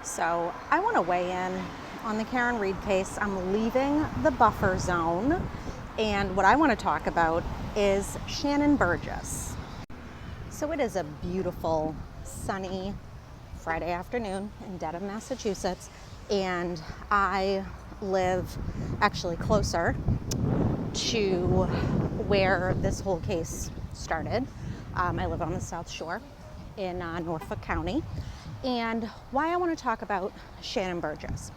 So I want to weigh in on the Karen Reed case. I'm leaving the buffer zone, and what I want to talk about is Shannon Burgess. So it is a beautiful, sunny Friday afternoon in Dedham, Massachusetts, and I live actually closer to where this whole case started. I live on the South Shore in Norfolk County. And why I want to talk about Shannon Burgess.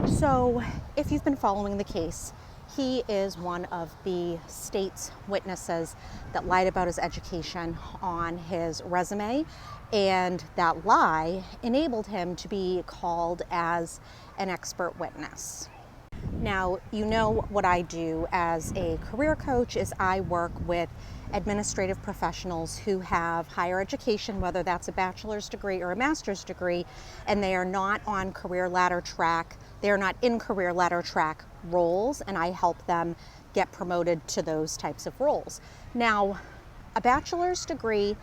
So if you've been following the case, he is one of the state's witnesses that lied about his education on his resume, and that lie enabled him to be called as an expert witness. Now, you know what I do as a career coach is I work with administrative professionals who have higher education, whether that's a bachelor's degree or a master's degree, and they are not on career ladder track. They are not in career ladder track roles, and I help them get promoted to those types of roles. Now, a bachelor's degree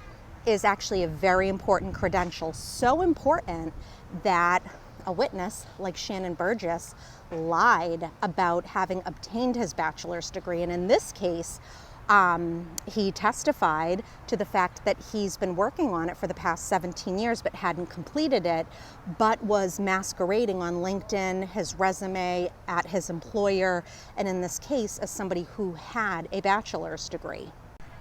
is actually a very important credential, so important that a witness like Shannon Burgess lied about having obtained his bachelor's degree. And in this case, he testified to the fact that he's been working on it for the past 17 years but hadn't completed it, but was masquerading on LinkedIn, his resume, at his employer, and in this case as somebody who had a bachelor's degree.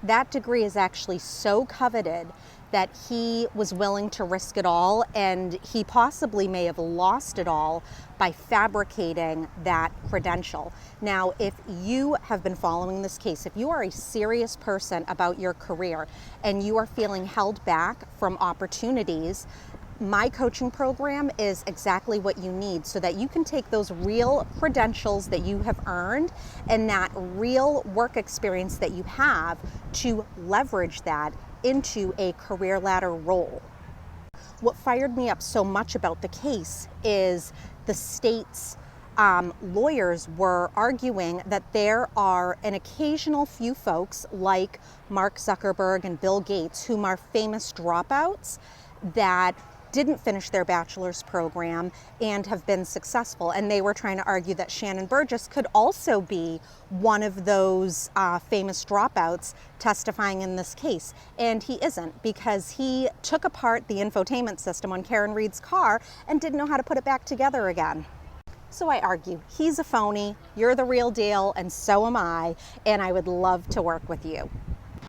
That degree is actually so coveted that he was willing to risk it all, and he possibly may have lost it all by fabricating that credential. Now, if you have been following this case, if you are a serious person about your career and you are feeling held back from opportunities, my coaching program is exactly what you need so that you can take those real credentials that you have earned and that real work experience that you have to leverage that into a career ladder role. What fired me up so much about the case is the state's lawyers were arguing that there are an occasional few folks like Mark Zuckerberg and Bill Gates, whom are famous dropouts, that didn't finish their bachelor's program and have been successful. And they were trying to argue that Shannon Burgess could also be one of those famous dropouts testifying in this case. And he isn't, because he took apart the infotainment system on Karen Reed's car and didn't know how to put it back together again. So I argue, he's a phony, you're the real deal, and so am I, and I would love to work with you.